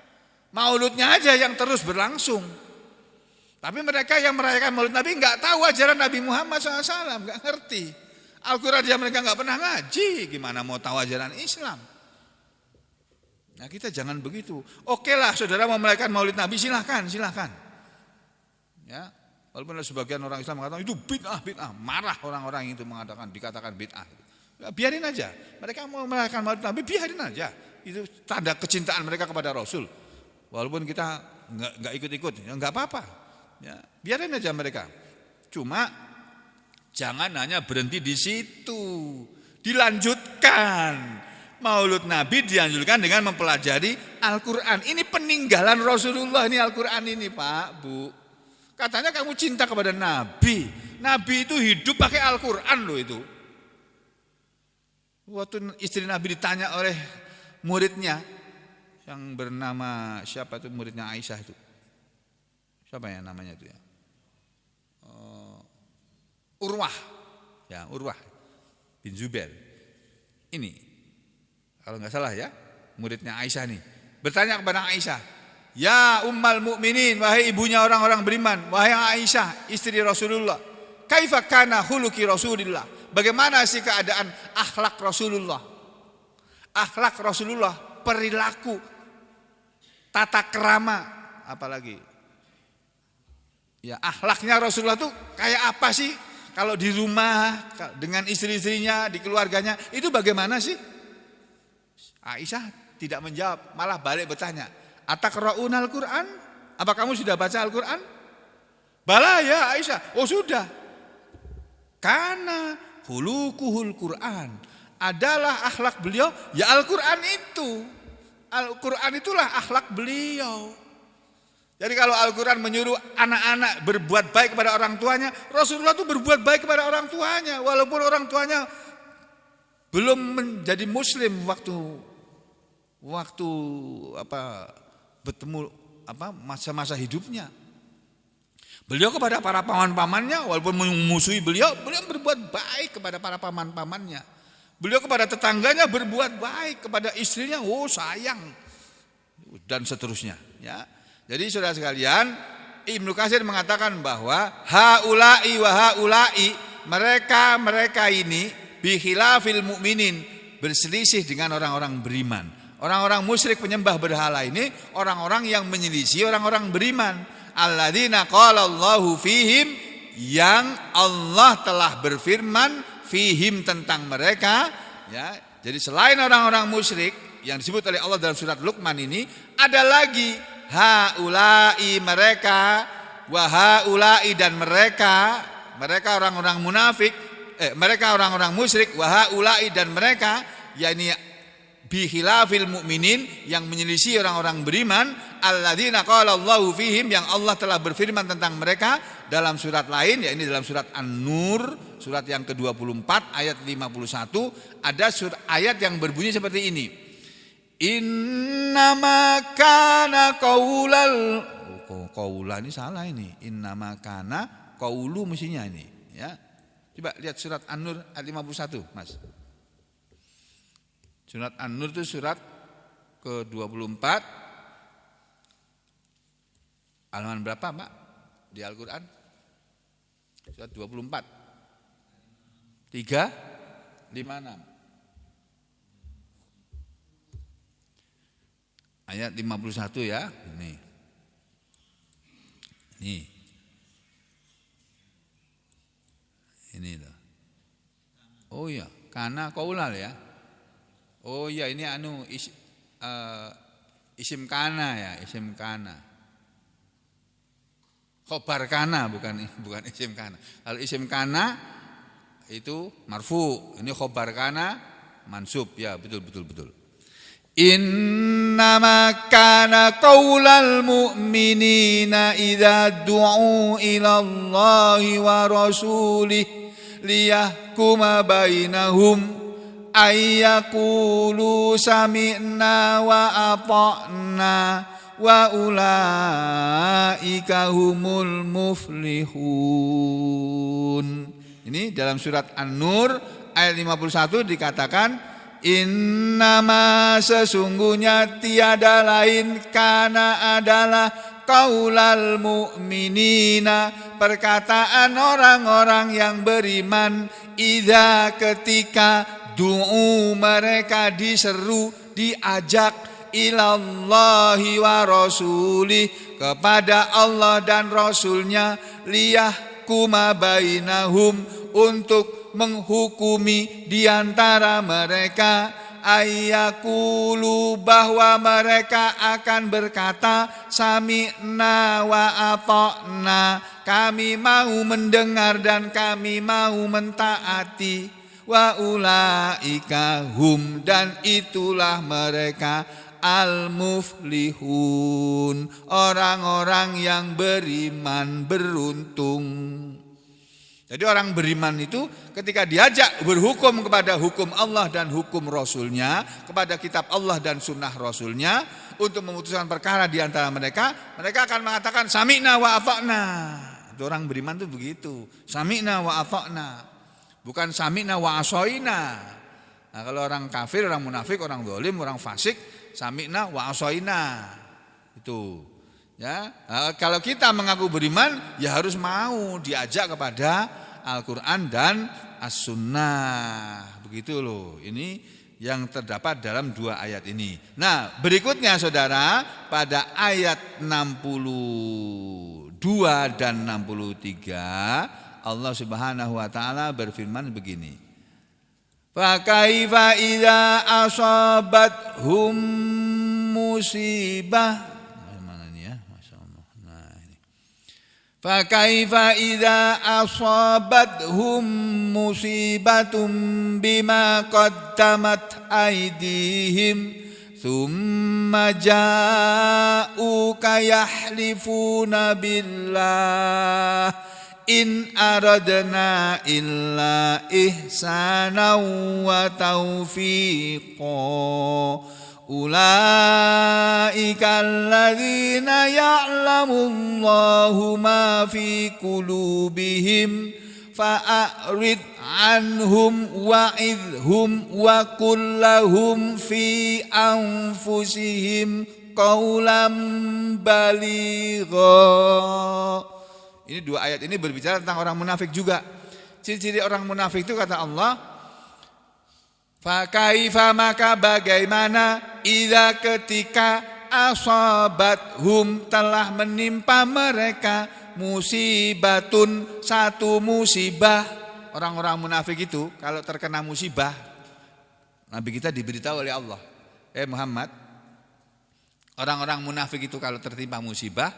Mauludnya aja yang terus berlangsung. Tapi mereka yang merayakan Maulid Nabi enggak tahu ajaran Nabi Muhammad SAW, enggak ngerti. Al-Quran dia mereka enggak pernah ngaji, gimana mau tahu ajaran Islam? Nah, kita jangan begitu. Oke lah, saudara mau merayakan Maulid Nabi, silahkan. Ya, walaupun sebagian orang Islam mengatakan itu bid'ah, marah orang-orang itu dikatakan bid'ah. Ya, biarin aja. Mereka mau merayakan Maulid Nabi, biarin aja. Itu tanda kecintaan mereka kepada Rasul. Walaupun kita nggak ikut-ikut, ya nggak apa-apa. Ya, biarin aja mereka. Cuma jangan hanya berhenti di situ. Dilanjutkan. Maulud Nabi dianjurkan dengan mempelajari Al-Quran. Ini peninggalan Rasulullah, ini Al-Quran ini Pak, Bu. Katanya kamu cinta kepada Nabi. Nabi itu hidup pakai Al-Quran loh itu. Waktu istri Nabi ditanya oleh muridnya yang bernama siapa itu, muridnya Aisyah itu. Siapa ya namanya itu ya? Urwah. Ya, Urwah bin Zubair. Ini kalau nggak salah ya, muridnya Aisyah nih. Bertanya kepada Aisyah, "Ya Ummul Mukminin, wahai ibunya orang-orang beriman, wahai Aisyah, istri Rasulullah, kaifa kana khuluqi Rasulillah?" Bagaimana sih keadaan akhlak Rasulullah? Akhlak Rasulullah, perilaku, tata kerama, apalagi? Ya, akhlaknya Rasulullah tuh kayak apa sih? Kalau di rumah dengan istri-istrinya, di keluarganya, itu bagaimana sih? Aisyah tidak menjawab, malah balik bertanya, "Ataqra'unal Qur'an? Apa kamu sudah baca Al-Qur'an?" "Bala ya Aisyah." "Oh sudah." Karena khuluquhul Qur'an, adalah akhlak beliau ya Al-Qur'an itu. Al-Qur'an itulah akhlak beliau. Jadi kalau Al-Qur'an menyuruh anak-anak berbuat baik kepada orang tuanya, Rasulullah itu berbuat baik kepada orang tuanya walaupun orang tuanya belum menjadi muslim waktu bertemu masa-masa hidupnya. Beliau kepada para paman-pamannya walaupun memusuhi beliau berbuat baik kepada para paman-pamannya. Beliau kepada tetangganya berbuat baik, kepada istrinya sayang dan seterusnya, ya. Jadi saudara sekalian, Ibnu Katsir mengatakan bahwa haula'i wa haula'i, mereka ini bikhilafil mu'minin, berselisih dengan orang-orang beriman. Orang-orang musyrik penyembah berhala ini orang-orang yang menyelisih orang-orang beriman. Alladzina qala Allahu fihim, yang Allah telah berfirman fihim tentang mereka, ya. Jadi selain orang-orang musyrik yang disebut oleh Allah dalam surat Luqman ini, ada lagi haula'i, mereka, wa haula'i, dan mereka orang-orang munafik, mereka orang-orang musyrik, wa haula'i, dan mereka, yakni bikhilafil mu'minin, yang menyelisih orang-orang beriman, alladzina qala Allahu fihim, yang Allah telah berfirman tentang mereka dalam surat lain, yakni dalam surat An-Nur, surat yang ke-24 ayat 51, ada ayat yang berbunyi seperti ini. Innama kana qaula ini salah ini. Innama kana qaulu mestinya ini, ya. Coba lihat surat An-Nur ayat 51, Mas. Surat An-Nur itu surat ke-24, halaman berapa, Pak? Di Al-Qur'an? Surat 24. 356. Ayat 51 ya. Ini loh. Oh iya, karena qaulal ya. Oh iya, ini isim kana ya, isim kana. Khobar kana bukan isim kana. Kalau isim kana itu marfu, ini khobar kana mansub ya, betul. Innama kana qaulal mu'minina idza du'u ila Allahi wa rasulih liyahkuma bainahum ayyaqulu sami'na wa ata'na wa ulaika humul muflihun. Ini dalam surat An-Nur ayat 51 dikatakan, innama, sesungguhnya tiada lain, kana adalah qaulal mu'minina, perkataan orang-orang yang beriman, idza, ketika du'u, mereka diseru, diajak, ilallahi wa rasulih, kepada Allah dan Rasulnya, liyahkuma bainahum, untuk menghukumi di antara mereka, ayyakulu, bahwa mereka akan berkata, sami'na wa ata'na, kami mau mendengar dan kami mau mentaati, wa ulaika hum, dan itulah mereka al-muflihun, orang-orang yang beriman beruntung. Jadi orang beriman itu ketika diajak berhukum kepada hukum Allah dan hukum Rasulnya, kepada kitab Allah dan sunnah Rasulnya, untuk memutuskan perkara di antara mereka, mereka akan mengatakan sami'na wa ata'na. Itu orang beriman itu begitu, sami'na wa ata'na, bukan sami'na wa asoina. Nah, kalau orang kafir, orang munafik, orang zalim, orang fasik, sami'na wa asoina. Itu ya. Nah, kalau kita mengaku beriman, ya harus mau diajak kepada Al-Quran dan As-Sunnah. Begitu loh. Ini yang terdapat dalam dua ayat ini. Nah, berikutnya saudara, pada ayat 62 dan 63 Allah Subhanahu wa taala berfirman begini. Fa kaifa idza asabathum musibah. Fa kaifa idza asabathum musibatun bima qaddamat aydihim thumma ja'uka yahlifuna billah in aradna illa ihsanan wa taufiqa. Ulaika alladzina ya'lamullahu ma fi qulubihim fa'arid anhum wa'idhum wa qul lahum fi anfusihim qawlan baligha. Ini dua ayat ini berbicara tentang orang munafik juga. Ciri-ciri orang munafik itu kata Allah, fa kaifa, maka bagaimana, idza ketika asabathum telah menimpa mereka musibatun, satu musibah. Orang-orang munafik itu kalau terkena musibah, Nabi kita diberitahu oleh Allah, Muhammad, orang-orang munafik itu kalau tertimpa musibah,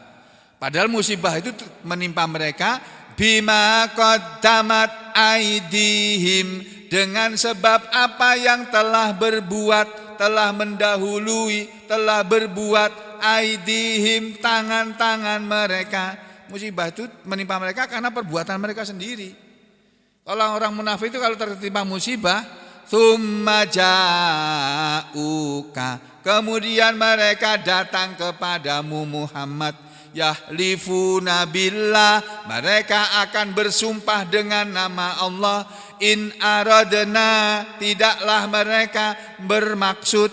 padahal musibah itu menimpa mereka bima qaddamat aydihim, dengan sebab apa yang telah berbuat, telah mendahului, telah berbuat aydihim, tangan-tangan mereka. Musibah itu menimpa mereka karena perbuatan mereka sendiri. Kalau orang munafik itu kalau tertimpa musibah, tsumma ja'uka, kemudian mereka datang kepadamu Muhammad, yahlifuna billah, mereka akan bersumpah dengan nama Allah, in aradna, tidaklah mereka bermaksud,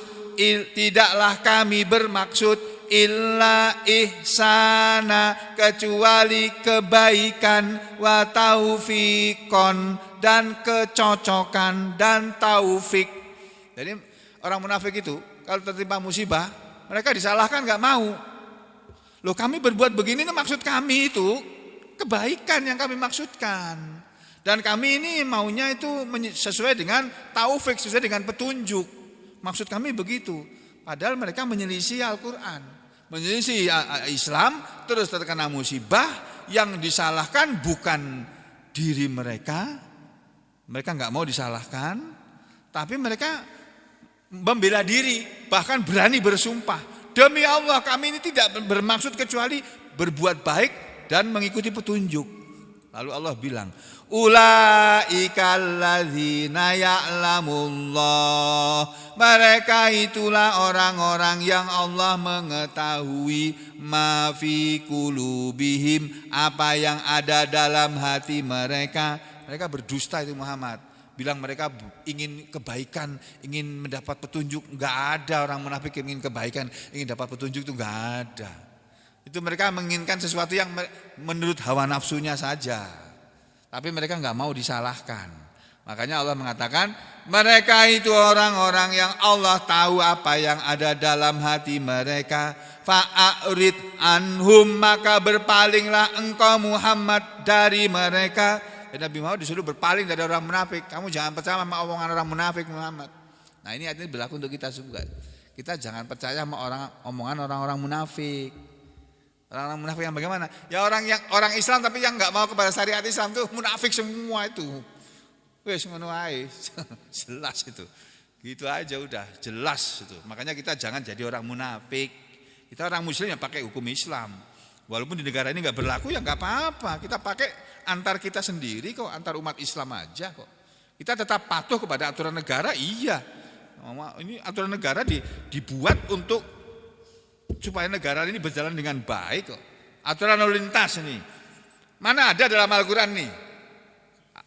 tidaklah kami bermaksud, illa ihsana, kecuali kebaikan, wa taufiqon, dan kecocokan dan taufik. Jadi orang munafik itu kalau tertimpa musibah, mereka disalahkan enggak mau. Loh, kami berbuat begini itu maksud kami itu kebaikan yang kami maksudkan. Dan kami ini maunya itu sesuai dengan taufik, sesuai dengan petunjuk. Maksud kami begitu. Padahal mereka menyelisih Al-Quran, menyelisih Islam, terus terkena musibah. Yang disalahkan bukan diri mereka. Mereka enggak mau disalahkan, tapi mereka membela diri, bahkan berani bersumpah, demi Allah kami ini tidak bermaksud kecuali berbuat baik dan mengikuti petunjuk. Lalu Allah bilang, ulaika alladzina ya'lamullah, mereka itulah orang-orang yang Allah mengetahui ma fi qulubihim, apa yang ada dalam hati mereka. Mereka berdusta itu Muhammad, bilang mereka ingin kebaikan, ingin mendapat petunjuk. Enggak ada orang munafik yang ingin kebaikan, ingin dapat petunjuk, itu enggak ada. Itu mereka menginginkan sesuatu yang menurut hawa nafsunya saja. Tapi mereka enggak mau disalahkan. Makanya Allah mengatakan, mereka itu orang-orang yang Allah tahu apa yang ada dalam hati mereka. Fa'arid anhum, maka berpalinglah engkau Muhammad dari mereka. Dan Nabi Muhammad disuruh berpaling dari orang munafik. Kamu jangan percaya sama omongan orang munafik Muhammad. Nah ini artinya berlaku untuk kita juga. Kita jangan percaya sama omongan orang-orang munafik. Orang-orang munafik yang bagaimana? Ya orang Islam tapi yang nggak mau kepada syariat Islam tuh munafik semua itu. Wes ngono ae. Jelas itu. Gitu aja udah, jelas itu. Makanya kita jangan jadi orang munafik. Kita orang muslim yang pakai hukum Islam. Walaupun di negara ini enggak berlaku ya enggak apa-apa. Kita pakai antar kita sendiri kok, antar umat Islam aja kok. Kita tetap patuh kepada aturan negara, iya. Ini aturan negara dibuat untuk supaya negara ini berjalan dengan baik kok. Aturan lalu lintas ini. Mana ada dalam Al-Qur'an nih?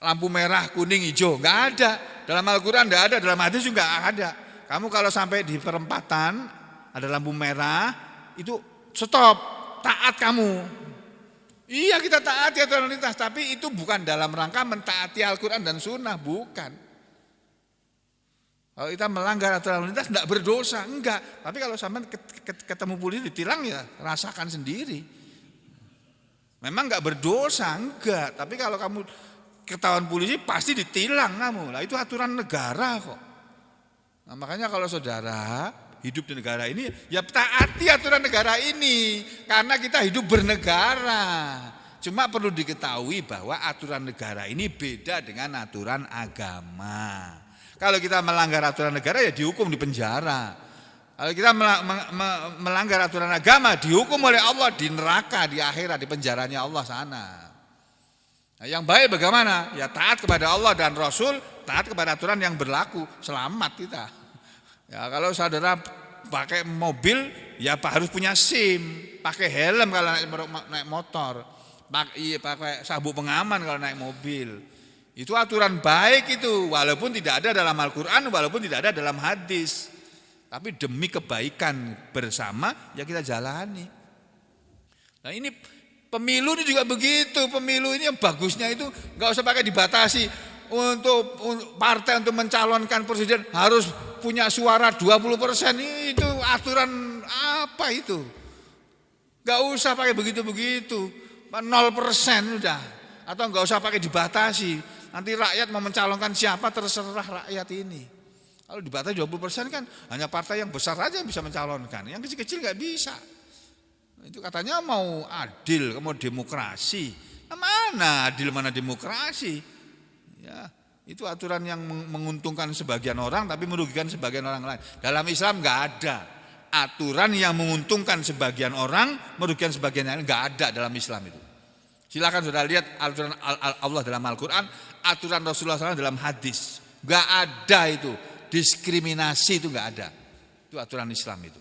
Lampu merah, kuning, hijau, enggak ada. Dalam Al-Qur'an enggak ada, dalam hadis juga enggak ada. Kamu kalau sampai di perempatan ada lampu merah, itu stop, taat kamu. Iya kita taati aturan lalu lintas, tapi itu bukan dalam rangka mentaati Al-Qur'an dan Sunnah, bukan. Kalau kita melanggar aturan lalu lintas enggak berdosa, enggak. Tapi kalau sampai ketemu polisi ditilang ya rasakan sendiri. Memang enggak berdosa, enggak. Tapi kalau kamu ketahuan polisi pasti ditilang kamu. Lah itu aturan negara kok. Nah, makanya kalau saudara hidup di negara ini ya taati aturan negara ini karena kita hidup bernegara. Cuma perlu diketahui bahwa aturan negara ini beda dengan aturan agama. Kalau kita melanggar aturan negara ya dihukum di penjara. Kalau kita melanggar aturan agama dihukum oleh Allah di neraka, di akhirat, di penjaranya Allah sana. Nah, yang baik bagaimana? Ya taat kepada Allah dan Rasul, taat kepada aturan yang berlaku, selamat kita. Ya kalau saudara pakai mobil, ya harus punya SIM, pakai helm kalau naik motor, pakai sabuk pengaman kalau naik mobil. Itu aturan baik itu, walaupun tidak ada dalam Al-Qur'an, walaupun tidak ada dalam hadis. Tapi demi kebaikan bersama, ya kita jalani. Nah ini pemilu ini juga begitu, pemilu ini yang bagusnya itu enggak usah pakai dibatasi. Untuk partai untuk mencalonkan presiden harus punya suara 20%, itu aturan apa itu? Enggak usah pakai begitu-begitu, 0% udah. Atau enggak usah pakai dibatasi. Nanti rakyat mau mencalonkan siapa terserah rakyat ini. Kalau dibatasi 20% kan hanya partai yang besar aja yang bisa mencalonkan, yang kecil-kecil enggak bisa. Itu katanya mau adil, mau demokrasi. Nah, mana adil, mana demokrasi? Ya, itu aturan yang menguntungkan sebagian orang tapi merugikan sebagian orang lain. Dalam Islam enggak ada aturan yang menguntungkan sebagian orang, merugikan sebagian lain, enggak ada dalam Islam itu. Silakan sudah lihat aturan Allah dalam Al-Qur'an, aturan Rasulullah SAW dalam hadis. Enggak ada itu. Diskriminasi itu enggak ada. Itu aturan Islam itu.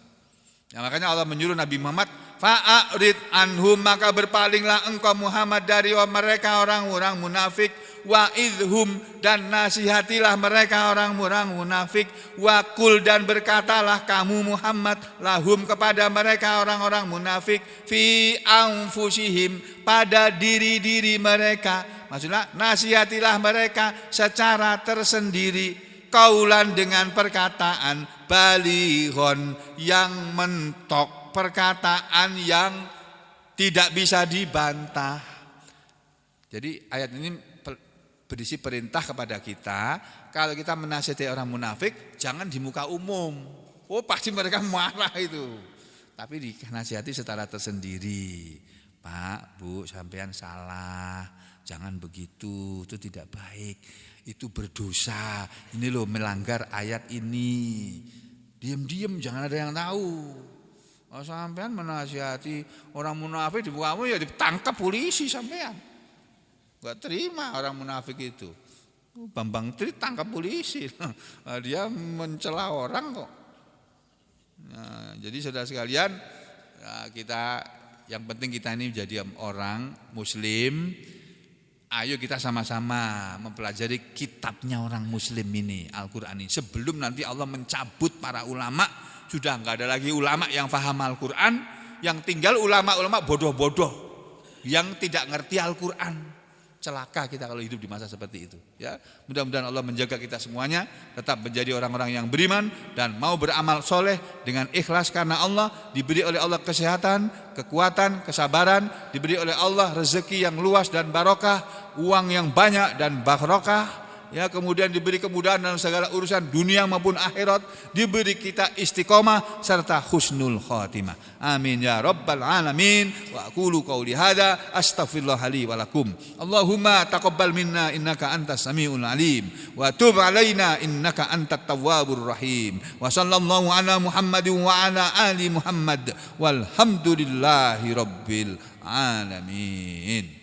Ya, makanya Allah menyuruh Nabi Muhammad, fa'arid anhum, maka berpalinglah engkau Muhammad dari mereka orang-orang munafik, wa idhum, dan nasihatilah mereka orang-orang munafik, wa kul, dan berkatalah kamu Muhammad lahum kepada mereka orang-orang munafik, fi anfusihim, pada diri-diri mereka. Maksudnya nasihatilah mereka secara tersendiri, kaulan, dengan perkataan balihon, yang mentok, perkataan yang tidak bisa dibantah. Jadi ayat ini berisi perintah kepada kita, kalau kita menasihati orang munafik jangan di muka umum. Oh pasti mereka marah itu. Tapi dinasihati secara tersendiri. Pak, Bu, sampean salah, jangan begitu, itu tidak baik. Itu berdosa, ini loh melanggar ayat ini. Diam-diam jangan ada yang tahu. Oh, sampean menasihati orang munafik di mukamu ya ditangkap polisi sampean. Enggak terima orang munafik itu. Bambang Tri tangkap polisi. Dia mencela orang kok. Nah, jadi saudara sekalian, ya kita yang penting kita ini jadi orang muslim. Ayo kita sama-sama mempelajari kitabnya orang muslim ini, Al-Qur'an ini. Sebelum nanti Allah mencabut para ulama, sudah enggak ada lagi ulama yang paham Al-Qur'an, yang tinggal ulama-ulama bodoh-bodoh yang tidak ngerti Al-Qur'an. celaka kita kalau hidup di masa seperti itu. Ya, mudah-mudahan Allah menjaga kita semuanya tetap menjadi orang-orang yang beriman dan mau beramal soleh dengan ikhlas karena Allah, diberi oleh Allah kesehatan, kekuatan, kesabaran, diberi oleh Allah rezeki yang luas dan barokah, uang yang banyak dan barokah. Ya, kemudian diberi kemudahan dalam segala urusan dunia maupun akhirat, diberi kita istiqomah serta husnul khatimah. Amin ya rabbal alamin. Wa aqulu qauli hadza astaghfirullah li wa lakum. Allahumma taqabbal minna innaka antas samiul alim wa tub alaina innaka antat tawwabur rahim. Wa sallallahu ala Muhammadin wa ala ali Muhammad walhamdulillahi rabbil alamin.